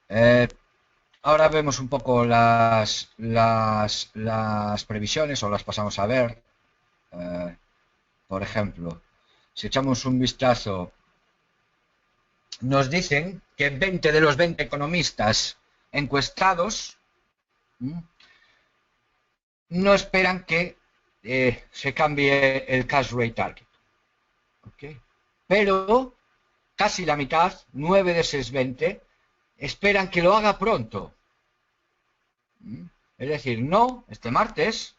Eh, Ahora vemos un poco las previsiones o las pasamos a ver. Eh, por ejemplo, si echamos un vistazo, nos dicen que 20 de los 20 economistas encuestados no esperan que se cambie el cash rate target. ¿Okay? Pero casi la mitad, 9 de esos 20, esperan que lo haga pronto. Es decir, no este martes,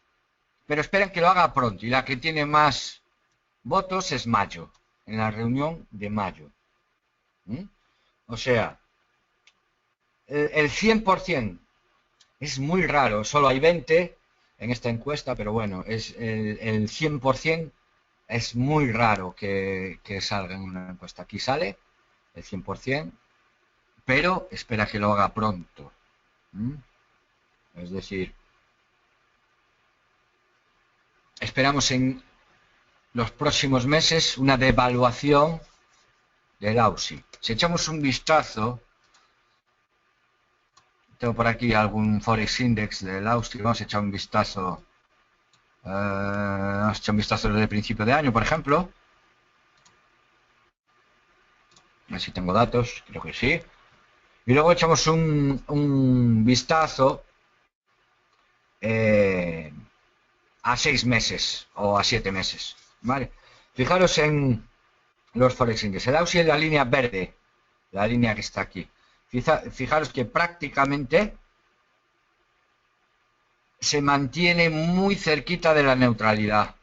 pero esperan que lo haga pronto. Y la que tiene más votos es mayo, en la reunión de mayo. O sea, el 100% es muy raro, solo hay 20 en esta encuesta, pero bueno, es el 100% es muy raro que salga en una encuesta. Aquí sale el 100%, pero espera que lo haga pronto. ¿Mm? Es decir, esperamos en los próximos meses una devaluación del AUSI. Si echamos un vistazo, tengo por aquí algún Forex Index del AUSI, vamos a echar un vistazo. Vamos a echar un vistazo desde el principio de año, por ejemplo. A ver si tengo datos, creo que sí. Y luego echamos un vistazo eh, a 6 meses o a 7 meses. ¿Vale? Fijaros en los Forex Index. El AUSI es la línea verde, la línea que está aquí. Fijaros que prácticamente se mantiene muy cerquita de la neutralidad.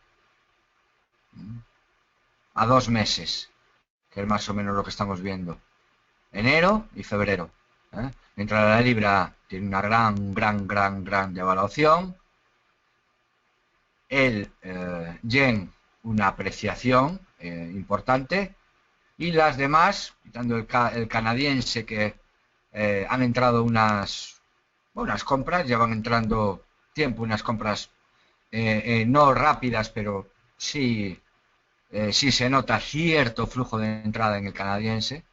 A 2 meses, que es más o menos lo que estamos viendo. Enero y febrero. Mientras la libra tiene una gran devaluación, el yen una apreciación importante y las demás, quitando el canadiense que han entrado unas compras, llevan entrando tiempo, unas compras no rápidas, pero sí se nota cierto flujo de entrada en el canadiense.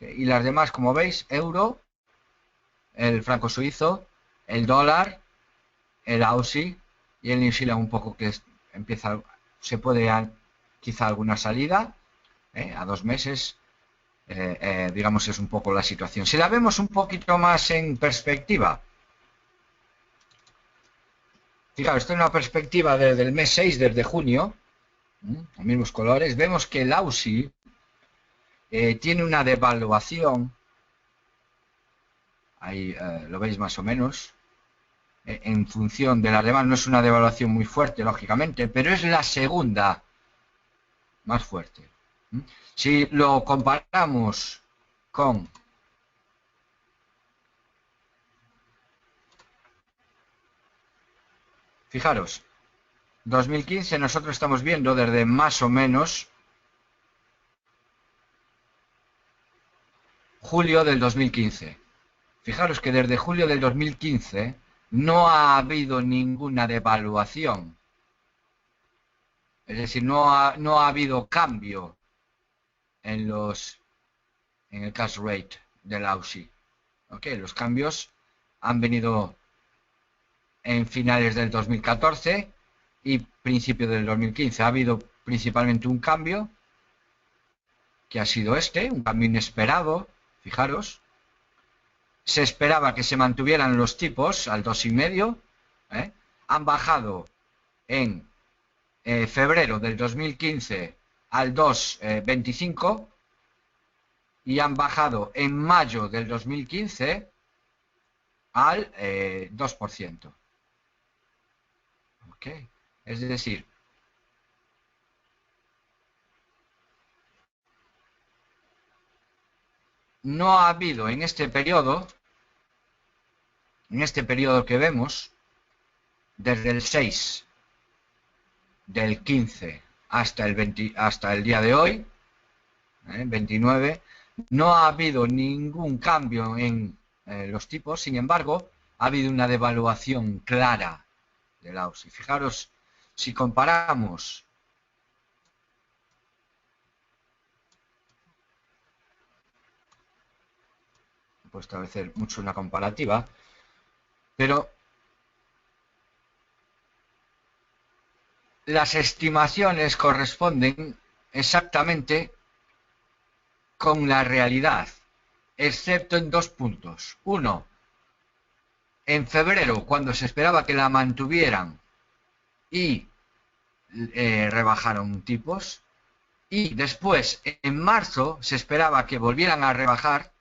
Y las demás, como veis, euro, el franco suizo, el dólar, el AUSI y el New Zealand un poco que empieza, se puede quizá alguna salida a 2 meses, digamos es un poco la situación. Si la vemos un poquito más en perspectiva, fijaos, esto es una perspectiva desde el mes 6, desde junio, los mismos colores, vemos que el AUSI tiene una devaluación, ahí lo veis más o menos, en función de las demás, no es una devaluación muy fuerte, lógicamente, pero es la segunda más fuerte. Si lo comparamos con, fijaros, 2015 nosotros estamos viendo desde más o menos julio del 2015. Fijaros que desde julio del 2015 no ha habido ninguna devaluación. Es decir, no ha habido cambio en en el cash rate del AUSI. ¿Okay? Los cambios han venido en finales del 2014 y principio del 2015. Ha habido principalmente un cambio, que ha sido un cambio inesperado, fijaros. Se esperaba que se mantuvieran los tipos al 2,5. Han bajado en febrero del 2015 al 2,25 y han bajado en mayo del 2015 al 2%. ¿Okay? Es decir, no ha habido en este periodo que vemos, desde el 6 del 15 hasta el día de hoy, 29, no ha habido ningún cambio en los tipos. Sin embargo, ha habido una devaluación clara del AUSI. Fijaros, si comparamos puedo establecer mucho una comparativa, pero las estimaciones corresponden exactamente con la realidad, excepto en dos puntos. Uno, en febrero, cuando se esperaba que la mantuvieran y rebajaron tipos, y después, en marzo, se esperaba que volvieran a rebajar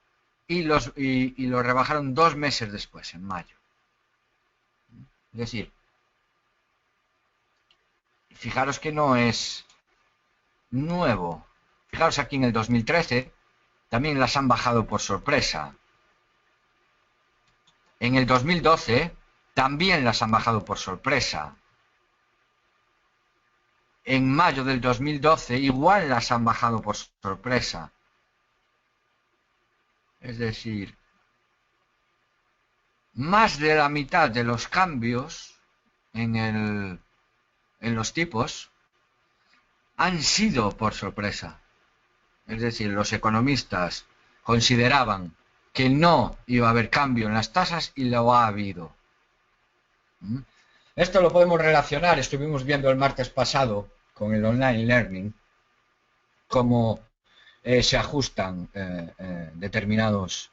y lo rebajaron 2 meses después, en mayo. Es decir, fijaros que no es nuevo. Fijaros aquí en el 2013, también las han bajado por sorpresa. En el 2012 también las han bajado por sorpresa. En mayo del 2012 igual las han bajado por sorpresa. Es decir, más de la mitad de los cambios en los tipos han sido por sorpresa. Es decir, los economistas consideraban que no iba a haber cambio en las tasas y lo ha habido. Esto lo podemos relacionar, estuvimos viendo el martes pasado con el online learning, cómo se ajustan determinados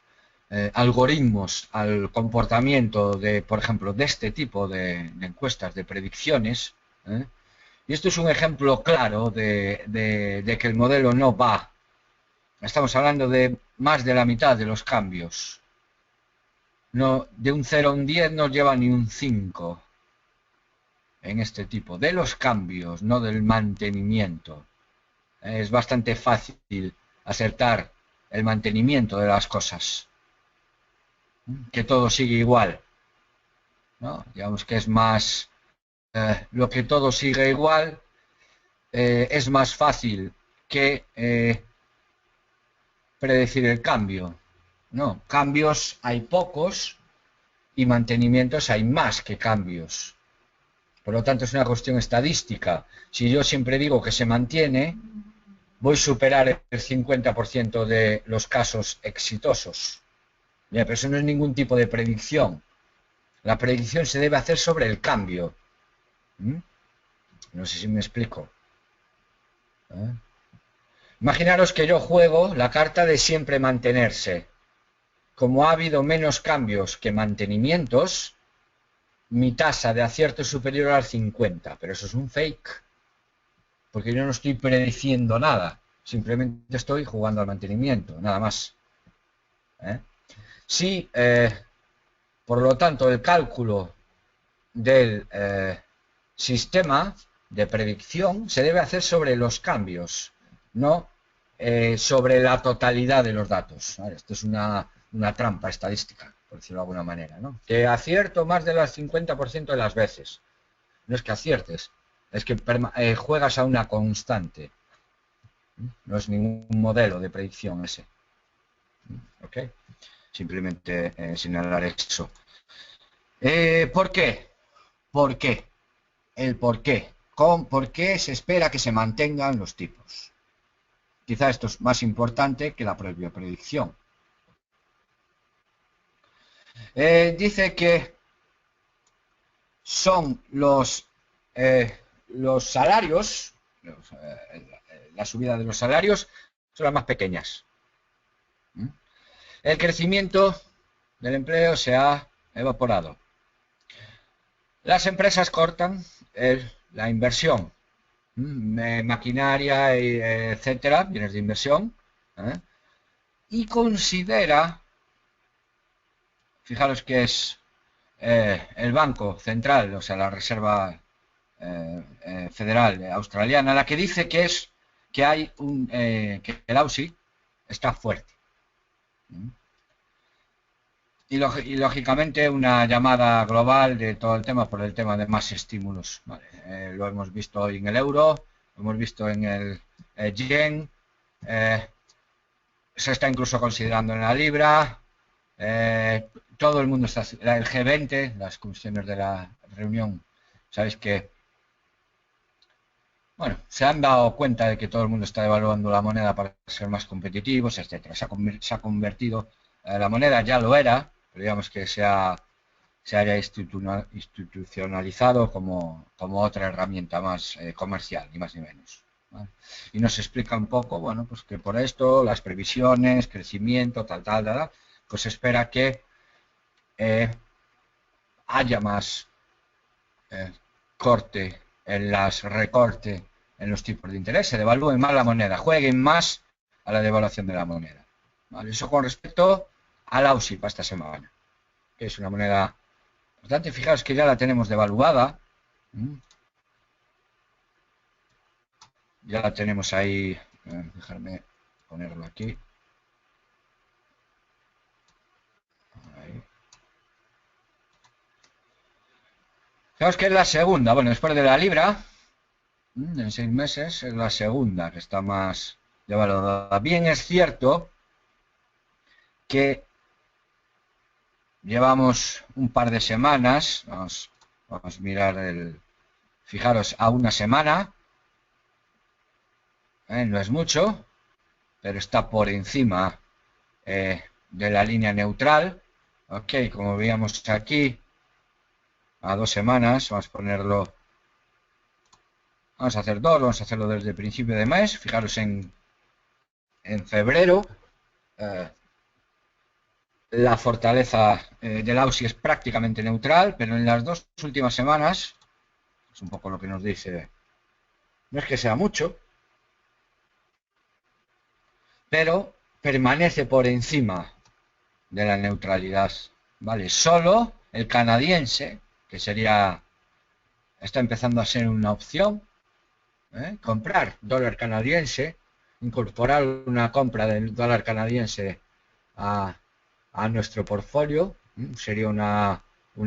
algoritmos al comportamiento de, por ejemplo, de este tipo de encuestas, de predicciones. Y esto es un ejemplo claro de que el modelo no va. Estamos hablando de más de la mitad de los cambios. No, de un 0 a un 10 no lleva ni un 5 en este tipo. De los cambios, no del mantenimiento. Es bastante fácil acertar el mantenimiento de las cosas. Que todo sigue igual. ¿No? Digamos que es más... lo que todo sigue igual es más fácil que predecir el cambio. No, cambios hay pocos y mantenimientos hay más que cambios. Por lo tanto, es una cuestión estadística. Si yo siempre digo que se mantiene, voy a superar el 50% de los casos exitosos. Bien, pero eso no es ningún tipo de predicción. La predicción se debe hacer sobre el cambio. No sé si me explico. Imaginaros que yo juego la carta de siempre mantenerse. Como ha habido menos cambios que mantenimientos, mi tasa de acierto es superior al 50, pero eso es un fake, porque yo no estoy prediciendo nada, simplemente estoy jugando al mantenimiento, nada más. Si, por lo tanto, el cálculo del sistema de predicción se debe hacer sobre los cambios, no sobre la totalidad de los datos. ¿Vale? Esto es una trampa estadística, por decirlo de alguna manera, ¿no? Que acierto más del 50% de las veces. No es que aciertes, es que juegas a una constante. No es ningún modelo de predicción ese. ¿Ok? Simplemente señalar eso. ¿Por qué? ¿Por qué? El por qué. ¿Por qué se espera que se mantengan los tipos? Quizá esto es más importante que la propia predicción. Dice que son los salarios, la subida de los salarios son las más pequeñas. El crecimiento del empleo se ha evaporado. Las empresas cortan la inversión, maquinaria, etcétera, bienes de inversión, y considera, fijaros que es el Banco Central, o sea, la Reserva Federal Australiana, la que dice que hay que el Aussie está fuerte. Y lógicamente una llamada global de todo el tema por el tema de más estímulos. Vale. Lo hemos visto hoy en el euro, lo hemos visto en el yen, se está incluso considerando en la libra, todo el mundo está, el G20, las comisiones de la reunión, sabéis que, bueno, se han dado cuenta de que todo el mundo está devaluando la moneda para ser más competitivos, etcétera. Se ha convertido La moneda ya lo era, pero digamos que se haya institucionalizado como otra herramienta más comercial, ni más ni menos. ¿Vale? Y nos explica un poco, bueno, pues que por esto las previsiones, crecimiento, tal, pues se espera que haya más eh, corte en las recorte en los tipos de interés, se devalúen más la moneda, jueguen más a la devaluación de la moneda. ¿Vale? Eso con respecto a la USI para esta semana, que es una moneda importante. Fijaos que ya la tenemos devaluada. Ya la tenemos ahí. Dejarme ponerlo aquí. Ahí. Fijaos que es la segunda. Bueno, después de la libra, en 6 meses, es la segunda que está más devaluada. Bien, es cierto que llevamos un par de semanas. Vamos a mirar el. Fijaros, a una semana. No es mucho, pero está por encima de la línea neutral. Ok, como veíamos aquí, a 2 semanas, vamos a ponerlo, vamos a hacer 2, vamos a hacerlo desde el principio de mes. Fijaros en febrero, la fortaleza del AUSI es prácticamente neutral, pero en las 2 últimas semanas, es un poco lo que nos dice, no es que sea mucho, pero permanece por encima de la neutralidad, ¿vale? Solo el canadiense, que está empezando a ser una opción, comprar dólar canadiense, incorporar una compra del dólar canadiense a nuestro portfolio, sería una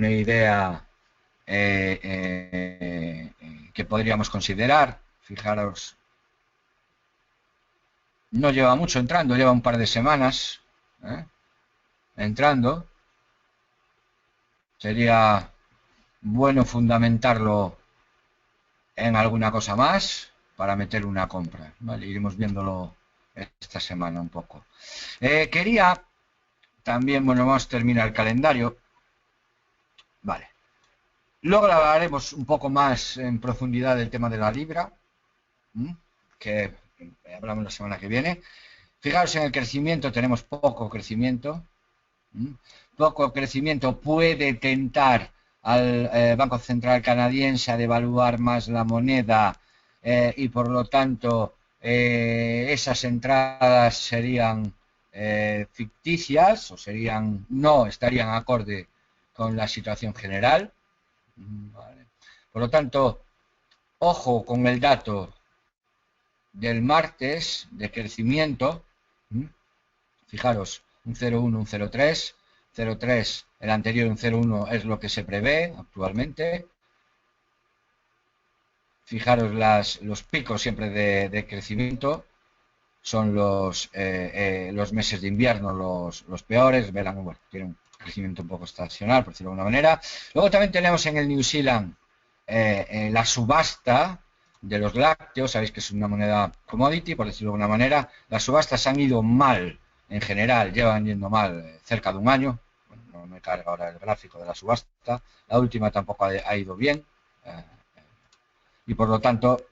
idea que podríamos considerar. Fijaros, no lleva mucho entrando, lleva un par de semanas entrando. Sería bueno fundamentarlo en alguna cosa más para meter una compra, ¿vale? Iremos viéndolo esta semana un poco. Quería también, bueno, vamos a terminar el calendario. Vale. Luego hablaremos un poco más en profundidad del tema de la libra, que hablamos la semana que viene. Fijaros en el crecimiento, tenemos poco crecimiento. Poco crecimiento puede tentar al Banco Central canadiense a devaluar más la moneda y por lo tanto esas entradas serían ficticias o no estarían acorde con la situación general. Vale. Por lo tanto, ojo con el dato del martes de crecimiento. Fijaros, un 0,1, un 0,3, 0,3, el anterior un 0,1 es lo que se prevé actualmente. Fijaros los picos siempre de crecimiento son los meses de invierno los peores. Verán, bueno, tiene un crecimiento un poco estacional, por decirlo de alguna manera. Luego también tenemos en el New Zealand la subasta de los lácteos. Sabéis que es una moneda commodity, por decirlo de alguna manera. Las subastas han ido mal en general, llevan yendo mal cerca de un año. Bueno, no me carga ahora el gráfico de la subasta. La última tampoco ha ido bien. Y por lo tanto,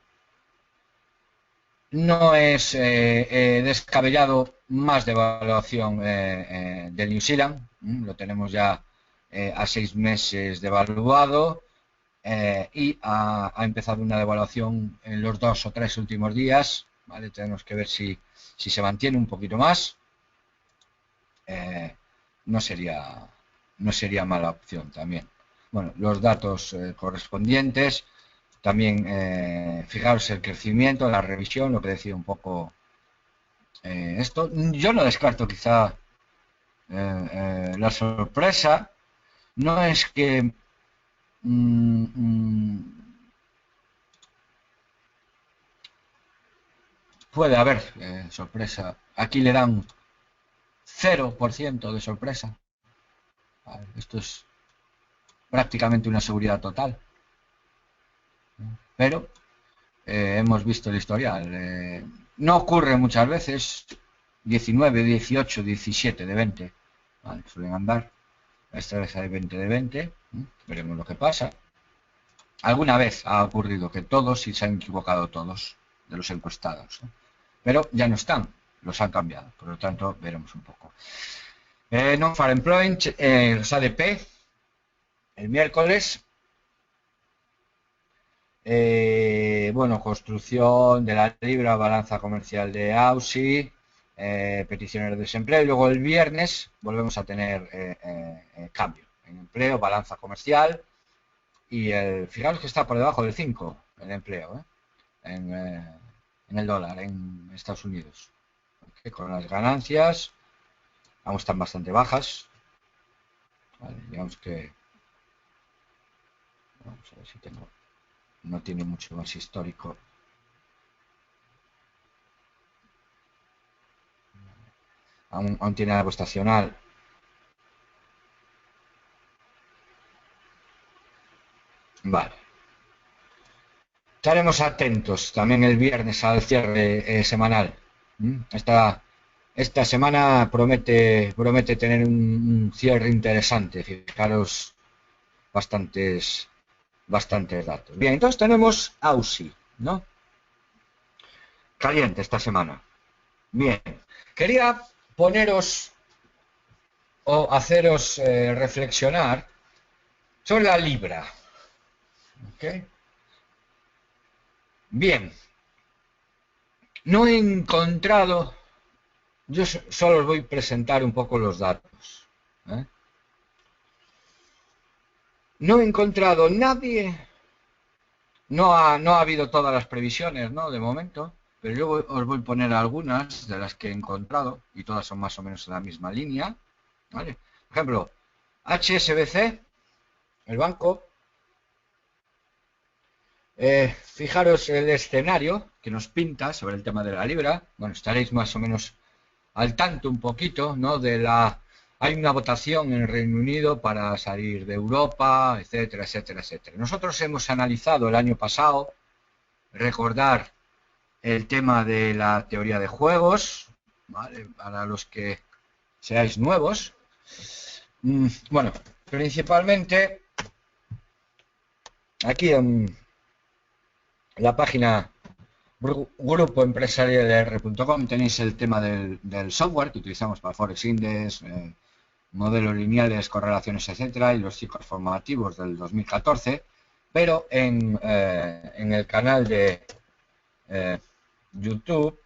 no es descabellado más devaluación del New Zealand. Lo tenemos ya a 6 meses devaluado y ha empezado una devaluación en los 2 o 3 últimos días. ¿Vale? Tenemos que ver si se mantiene un poquito más. No sería mala opción también. Bueno, los datos correspondientes. También fijaros el crecimiento, la revisión, lo que decía un poco esto. Yo no descarto quizá la sorpresa. No es que puede haber sorpresa. Aquí le dan 0% de sorpresa. Vale, esto es prácticamente una seguridad total. Pero hemos visto el historial. No ocurre muchas veces. 19, 18, 17 de 20 ¿vale? Suelen andar. Esta vez hay 20 de 20. Veremos lo que pasa. Alguna vez ha ocurrido que todos, y se han equivocado todos, de los encuestados, ¿no? Pero ya no están, los han cambiado. Por lo tanto, veremos un poco. Non-farm employment, los ADP, el miércoles. Bueno, construcción de la libra, balanza comercial de AUSI, peticiones de desempleo, y luego el viernes volvemos a tener cambio en empleo, balanza comercial, y fijaros que está por debajo del 5 el empleo, en el dólar en Estados Unidos, ¿okay? Con las ganancias aún están bastante bajas, ¿vale? Digamos que vamos a ver si tengo, no tiene mucho más histórico. Aún tiene algo estacional. Vale. Estaremos atentos también el viernes al cierre semanal. Esta semana promete tener un cierre interesante. Fijaros, bastantes datos. Bien, entonces tenemos AUSI, ¿no? Caliente esta semana. Bien, quería poneros o haceros reflexionar sobre la libra. ¿Ok? Bien, no he encontrado, yo solo os voy a presentar un poco los datos, ¿eh? No he encontrado nadie, no ha habido todas las previsiones, ¿no? De momento, pero yo os voy a poner algunas de las que he encontrado, y todas son más o menos en la misma línea, ¿vale? Por ejemplo, HSBC, el banco. Fijaros el escenario que nos pinta sobre el tema de la libra. Bueno, estaréis más o menos al tanto un poquito, ¿no? Hay una votación en el Reino Unido para salir de Europa, etcétera, etcétera, etcétera. Nosotros hemos analizado el año pasado, recordar el tema de la teoría de juegos, ¿vale? Para los que seáis nuevos. Bueno, principalmente aquí en la página grupoempresarialr.com tenéis el tema del software que utilizamos para Forex Index, modelos lineales, correlaciones, etcétera, y los ciclos formativos del 2014, pero en el canal de YouTube,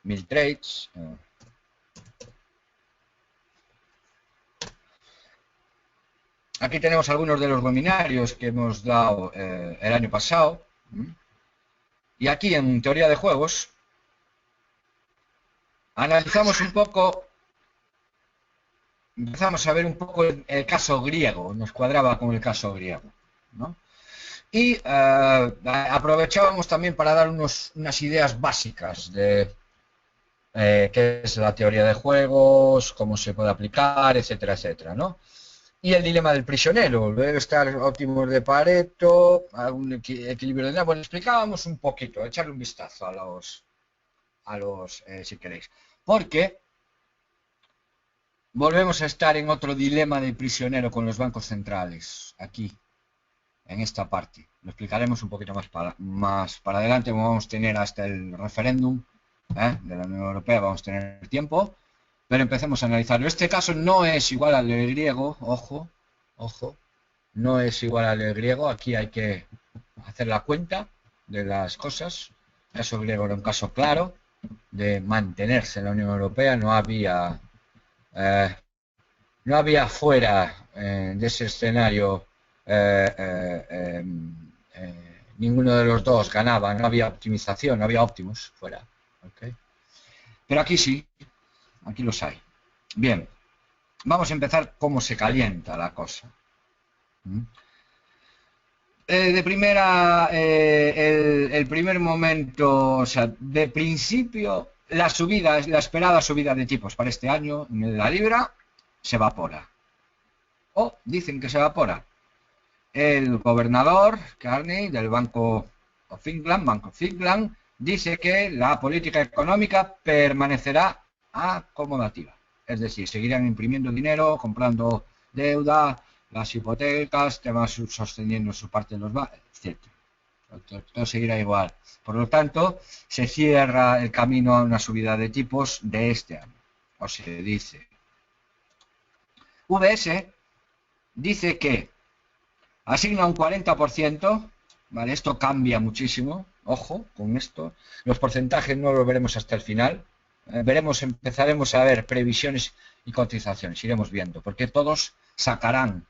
Miltrades, aquí tenemos algunos de los webinarios que hemos dado el año pasado. Y aquí en teoría de juegos analizamos un poco, empezamos a ver un poco el caso griego, nos cuadraba con el caso griego, ¿no? Y aprovechábamos también para dar unas ideas básicas de qué es la teoría de juegos, cómo se puede aplicar, etcétera, etcétera, ¿no? Y el dilema del prisionero, debe estar óptimos de Pareto, algún equilibrio de nada. Bueno, explicábamos un poquito, echarle un vistazo a los si queréis. Porque volvemos a estar en otro dilema del prisionero con los bancos centrales, aquí, en esta parte. Lo explicaremos un poquito más para adelante, como vamos a tener hasta el referéndum de la Unión Europea, vamos a tener tiempo. Pero empecemos a analizarlo. Este caso no es igual al del griego, ojo, no es igual al del griego. Aquí hay que hacer la cuenta de las cosas. El caso griego era un caso claro de mantenerse en la Unión Europea. No había fuera de ese escenario ninguno de los dos ganaba. No había optimización, no había óptimos fuera. ¿Okay? Pero aquí sí. Aquí los hay. Bien, vamos a empezar cómo se calienta la cosa. De primera, el primer momento, o sea, de principio, la esperada subida de tipos para este año en la libra se evapora. O dicen que se evapora. El gobernador Carney del Banco of England, dice que la política económica permanecerá acomodativa. es decir, seguirán imprimiendo dinero, comprando deuda, las hipotecas, temas sosteniendo su parte de los bancos, etc. Todo seguirá igual. Por lo tanto, se cierra el camino a una subida de tipos de este año. O se dice. VS dice que asigna un 40%, ¿vale? Esto cambia muchísimo, ojo con esto. Los porcentajes no los veremos hasta el final. Empezaremos a ver previsiones y cotizaciones, iremos viendo, porque todos sacarán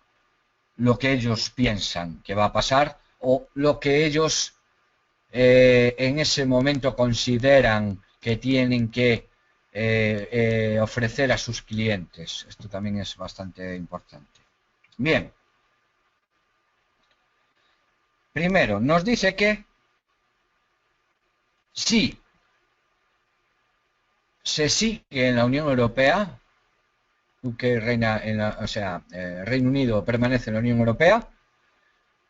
lo que ellos piensan que va a pasar o lo que ellos en ese momento consideran que tienen que ofrecer a sus clientes. Esto también es bastante importante. Bien. Primero, nos dice que si se sigue en la Unión Europea, que reina en Reino Unido permanece en la Unión Europea,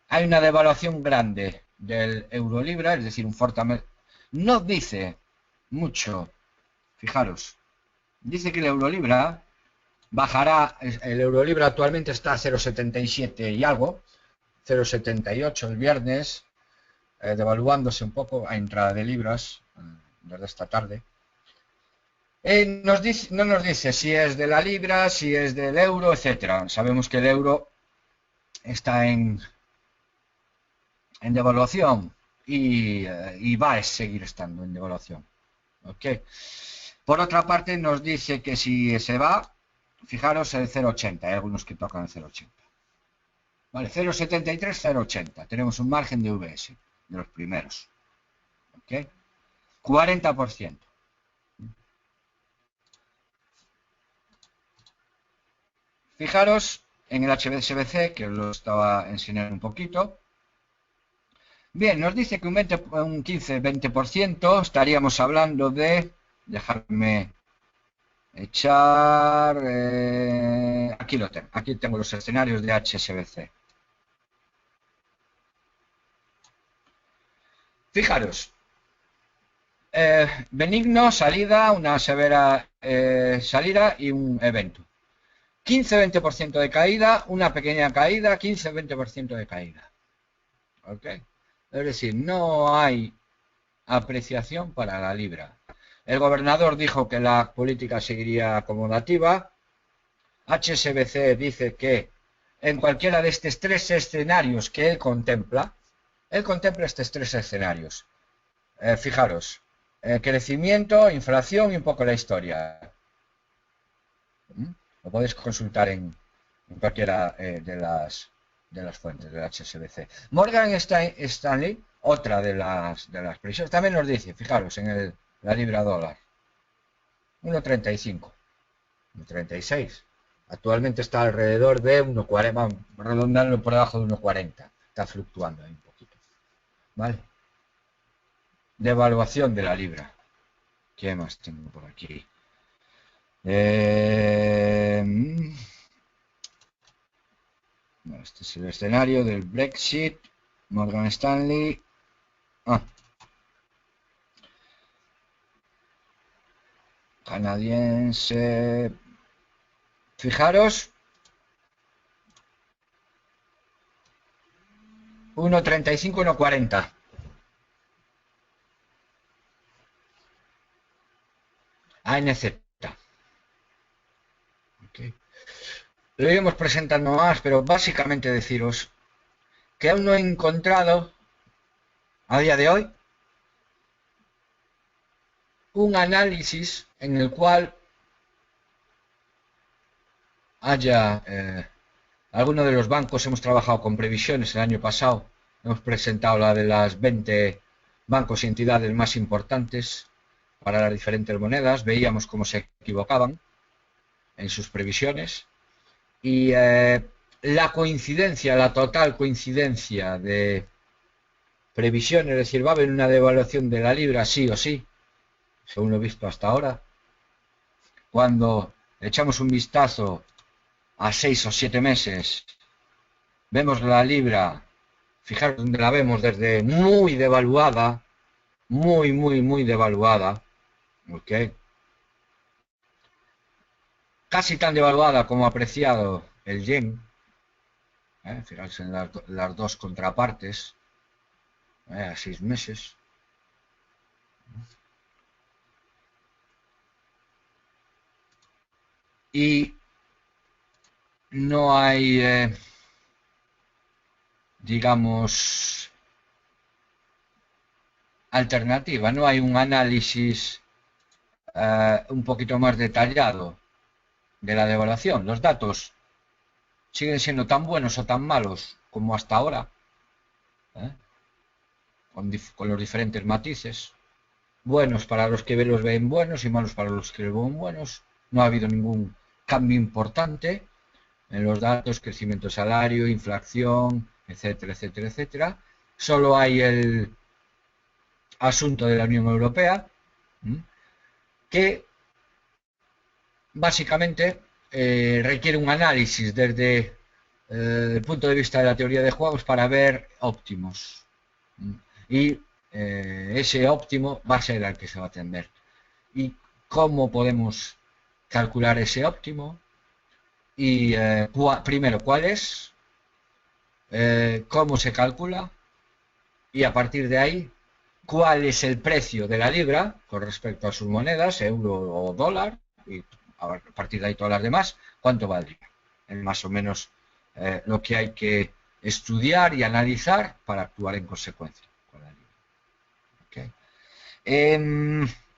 hay una devaluación grande del euro-libra, es decir, un fortalecimiento. No dice mucho, fijaros, dice que el euro-libra bajará, el euro-libra actualmente está a 0,77 y algo, 0,78 el viernes, devaluándose un poco a entrada de libras desde esta tarde. No nos dice si es de la libra, si es del euro, etcétera. Sabemos que el euro está en devaluación y va a seguir estando en devaluación. ¿Okay? Por otra parte, nos dice que si se va, fijaros el 0,80, hay algunos que tocan el 0,80. Vale, 0,73, 0,80. Tenemos un margen de VS, de los primeros. ¿Okay? 40%. Fijaros en el HSBC, que os lo estaba enseñando un poquito. Bien, nos dice que un 15-20% estaríamos hablando de... Dejarme echar... aquí lo tengo. Aquí tengo los escenarios de HSBC. Fijaros. Benigno, salida, una severa salida y un evento. 15-20% de caída, una pequeña caída, 15-20% de caída. ¿Ok? Es decir, no hay apreciación para la libra. El gobernador dijo que la política seguiría acomodativa. HSBC dice que en cualquiera de estos tres escenarios que él contempla estos tres escenarios. Fijaros, crecimiento, inflación y un poco la historia. Lo podéis consultar en cualquiera de las fuentes del HSBC. Morgan Stanley, otra de las previsiones, también nos dice, fijaros, en la libra dólar, 1,35, 1,36. Actualmente está alrededor de 1,40, vamos a redondarlo por debajo de 1,40. Está fluctuando ahí un poquito. ¿Vale? Devaluación de la libra. ¿Qué más tengo por aquí? Este es el escenario del Brexit. Morgan Stanley. Canadiense. Fijaros. 1,35, 1,40. ANZ. Okay. Lo iremos presentando más, pero básicamente deciros que aún no he encontrado a día de hoy un análisis en el cual haya algunos de los bancos. Hemos trabajado con previsiones el año pasado, hemos presentado la de las 20 bancos y entidades más importantes para las diferentes monedas, veíamos cómo se equivocaban en sus previsiones y la coincidencia, la total coincidencia de previsiones, es decir, va a haber una devaluación de la libra sí o sí, según lo visto hasta ahora. Cuando echamos un vistazo a 6 o 7 meses, vemos la libra, fijaros donde la vemos, desde muy devaluada, muy devaluada, ¿ok? casi tan devaluada como apreciado el yen. Fijaos en las dos contrapartes, a 6 meses. Y no hay, digamos, alternativa, no hay un análisis un poquito más detallado de la devaluación. Los datos siguen siendo tan buenos o tan malos como hasta ahora, ¿eh? con los diferentes matices. Buenos para los que los ven buenos y malos para los que los ven buenos. No ha habido ningún cambio importante en los datos, crecimiento de salario, inflación, etcétera, etcétera, etcétera. Solo hay el asunto de la Unión Europea, que básicamente requiere un análisis desde el punto de vista de la teoría de juegos para ver óptimos. Y ese óptimo va a ser el que se va a atender. ¿Y cómo podemos calcular ese óptimo? Y primero, ¿cuál es? ¿Cómo se calcula? Y a partir de ahí, ¿cuál es el precio de la libra con respecto a sus monedas, euro o dólar? Y a partir de ahí todas las demás, ¿cuánto valdría? Es más o menos lo que hay que estudiar y analizar para actuar en consecuencia con la libra. Okay.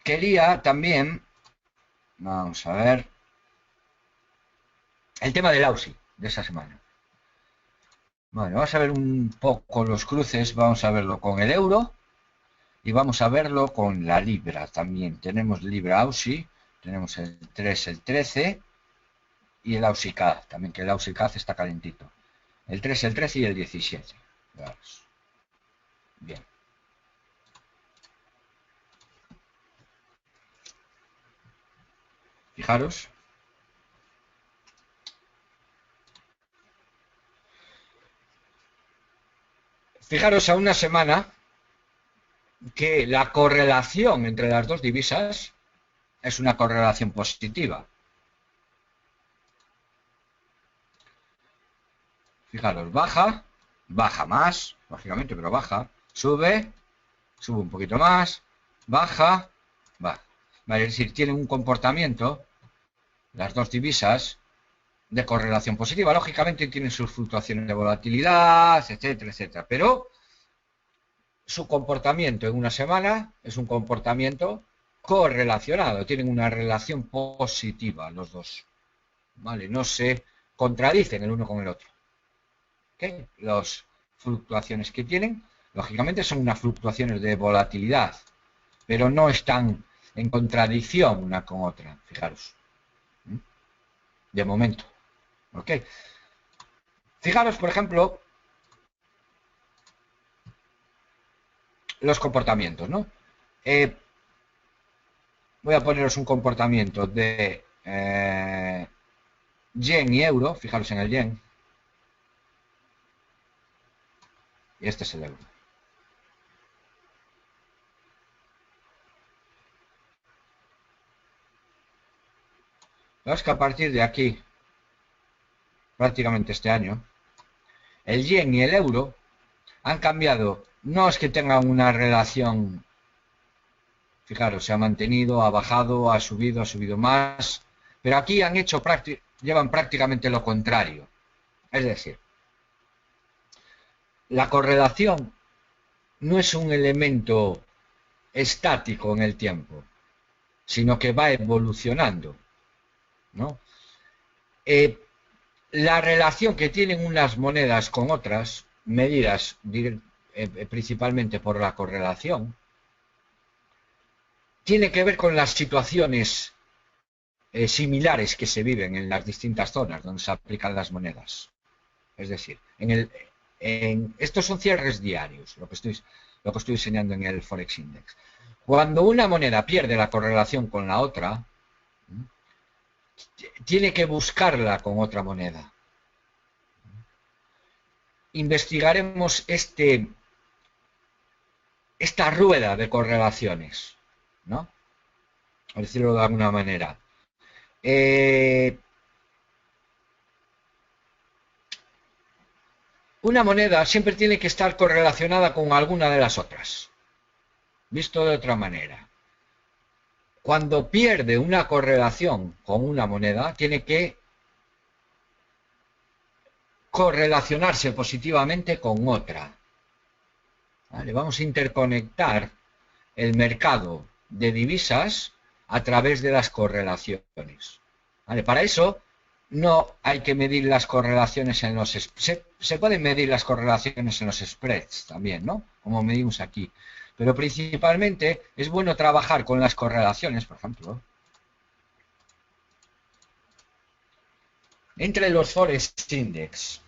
Quería también, vamos a ver, el tema del AUSI de esa semana. Bueno, vamos a ver un poco los cruces, vamos a verlo con el euro y vamos a verlo con la libra también. Tenemos libra AUSI, tenemos el 3, el 13 y el AUSI CAD, también que el AUSI CAD está calentito. El 3, el 13 y el 17. Bien. Fijaros. Fijaros a una semana que la correlación entre las dos divisas es una correlación positiva. Fijaros, baja más, lógicamente, pero baja, sube un poquito más, baja, baja. Vale, es decir, tienen un comportamiento, las dos divisas, de correlación positiva. Lógicamente tienen sus fluctuaciones de volatilidad, etcétera, etcétera. Pero su comportamiento en una semana es un comportamiento correlacionado. Tienen una relación positiva los dos. ¿Vale? No se contradicen el uno con el otro. ¿Okay? Las fluctuaciones que tienen, lógicamente, son unas fluctuaciones de volatilidad, pero no están en contradicción una con otra. Fijaros. De momento. ¿Ok? Fijaros, por ejemplo, los comportamientos, ¿no? Voy a poneros un comportamiento de yen y euro. Fijaros en el yen. Y este es el euro. Veis que a partir de aquí, prácticamente este año, el yen y el euro han cambiado. No es que tengan una relación, fijaros, se ha mantenido, ha bajado, ha subido más, pero aquí han hecho llevan prácticamente lo contrario. Es decir, la correlación no es un elemento estático en el tiempo, sino que va evolucionando, ¿no? La relación que tienen unas monedas con otras, medidas principalmente por la correlación, tiene que ver con las situaciones similares que se viven en las distintas zonas donde se aplican las monedas. Es decir, estos son cierres diarios, lo que estoy enseñando en el Forex Index. Cuando una moneda pierde la correlación con la otra, tiene que buscarla con otra moneda. Investigaremos esta rueda de correlaciones, ¿no? Por decirlo de alguna manera. Una moneda siempre tiene que estar correlacionada con alguna de las otras. Visto de otra manera, cuando pierde una correlación con una moneda, tiene que correlacionarse positivamente con otra. ¿Vale? Vamos a interconectar el mercado de divisas a través de las correlaciones. ¿Vale? Para eso no hay que medir las correlaciones en los... Se pueden medir las correlaciones en los spreads también, ¿no? Como medimos aquí. Pero principalmente es bueno trabajar con las correlaciones, por ejemplo, entre los Forex Index.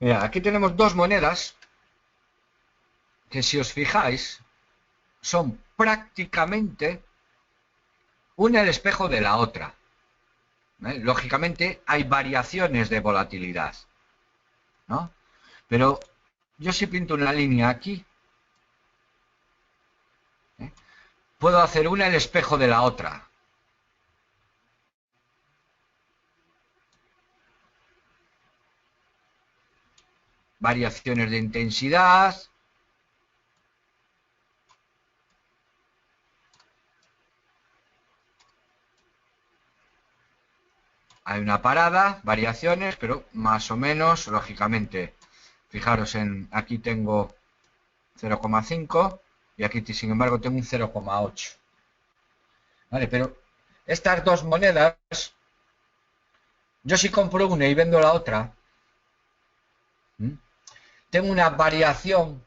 Mira, aquí tenemos dos monedas que, si os fijáis, son prácticamente una el espejo de la otra. Lógicamente hay variaciones de volatilidad, ¿no? Pero yo, si pinto una línea aquí, ¿eh? Puedo hacer una el espejo de la otra. Variaciones de intensidad. Hay una parada, variaciones, pero más o menos, lógicamente. Fijaros, aquí tengo 0,5 y aquí, sin embargo, tengo un 0,8. Vale, pero estas dos monedas, yo si compro una y vendo la otra, tengo una variación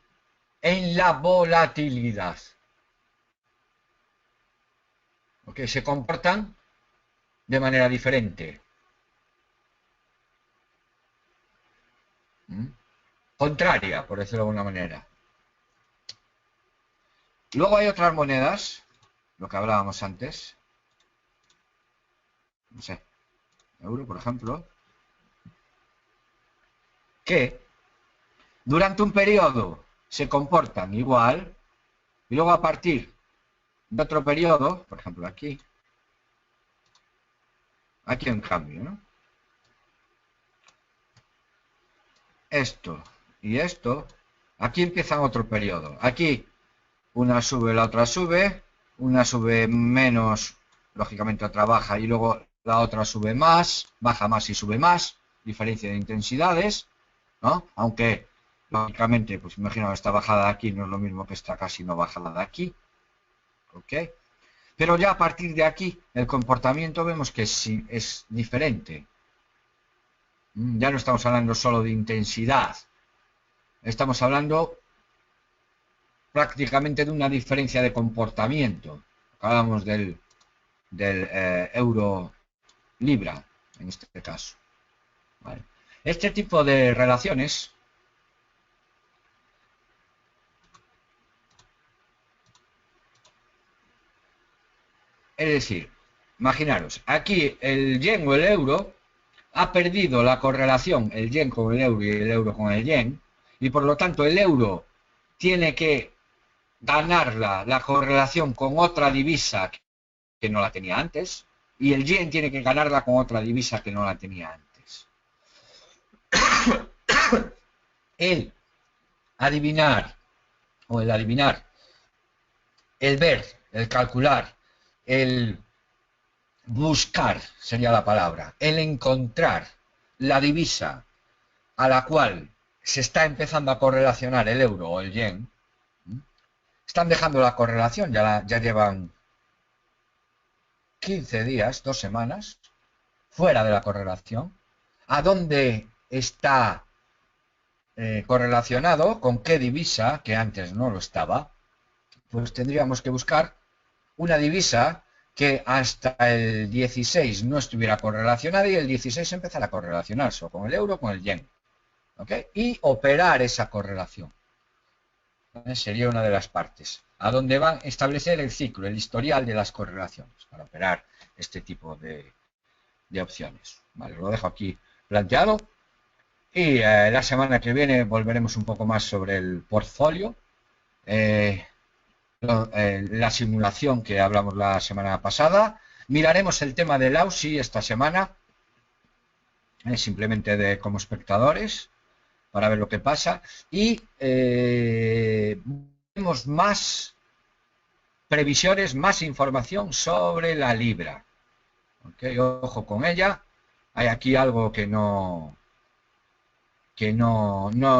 en la volatilidad. ¿Ok? Se comportan de manera diferente. Contraria, por decirlo de alguna manera. Luego hay otras monedas, lo que hablábamos antes. No sé, euro, por ejemplo, que durante un periodo se comportan igual y luego, a partir de otro periodo, por ejemplo aquí en cambio, ¿no? Esto y esto, aquí empiezan otro periodo. Aquí una sube, la otra sube, una sube menos, lógicamente otra baja, y luego la otra sube más, baja más y sube más, diferencia de intensidades, ¿no? Aunque, lógicamente, pues imagino, esta bajada de aquí no es lo mismo que esta casi no bajada de aquí, ¿ok? Pero ya a partir de aquí, el comportamiento vemos que sí es diferente. Ya no estamos hablando solo de intensidad, estamos hablando prácticamente de una diferencia de comportamiento. Hablamos del euro libra, en este caso. ¿Vale? Este tipo de relaciones es decir, imaginaros, aquí el yen o el euro ha perdido la correlación, el yen con el euro y el euro con el yen, y por lo tanto el euro tiene que ganarla, la correlación, con otra divisa que no la tenía antes, y el yen tiene que ganarla con otra divisa que no la tenía antes. El adivinar, el ver, el calcular, el buscar sería la palabra, el encontrar la divisa a la cual se está empezando a correlacionar el euro o el yen. Están dejando la correlación, ya llevan 15 días, 2 semanas, fuera de la correlación. ¿A dónde está correlacionado? ¿Con qué divisa? Que antes no lo estaba. Pues tendríamos que buscar una divisa que hasta el 16 no estuviera correlacionada y el 16 empezara a correlacionarse, o con el euro o con el yen. ¿Okay? Y operar esa correlación. Sería una de las partes. A donde van a establecer el ciclo, el historial de las correlaciones, para operar este tipo de de opciones. Vale, lo dejo aquí planteado. Y la semana que viene volveremos un poco más sobre el portfolio. La simulación que hablamos la semana pasada. Miraremos el tema del AUSI esta semana, simplemente como espectadores, para ver lo que pasa. Y vemos más previsiones, más información sobre la libra. ¿Okay? Ojo con ella. Hay aquí algo que no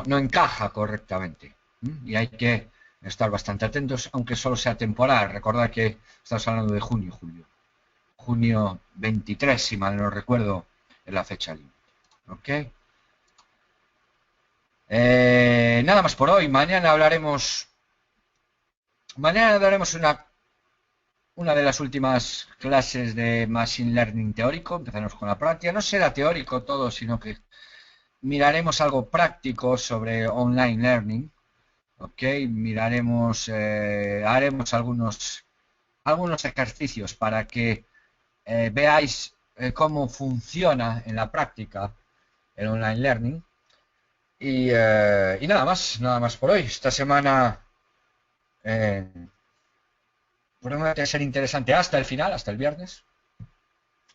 encaja correctamente. Y hay que estar bastante atentos, aunque solo sea temporal. Recordad que estamos hablando de junio y julio. Junio 23, si mal no recuerdo, es la fecha límite. ¿Ok? Nada más por hoy. Mañana daremos una de las últimas clases de Machine Learning teórico. Empezaremos con la práctica. No será teórico todo, sino que miraremos algo práctico sobre online learning. Ok, miraremos, haremos algunos ejercicios para que veáis cómo funciona en la práctica el online learning. Y nada más por hoy. Esta semana promete ser interesante hasta el final, hasta el viernes.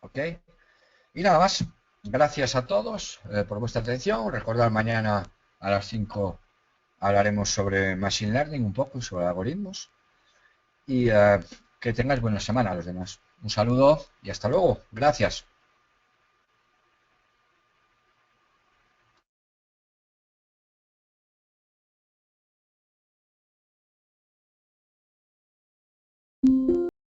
Ok, y nada más. Gracias a todos por vuestra atención. Recordad, mañana a las 5 hablaremos sobre Machine Learning un poco, sobre algoritmos. Y que tengáis buena semana a los demás. Un saludo y hasta luego. Gracias.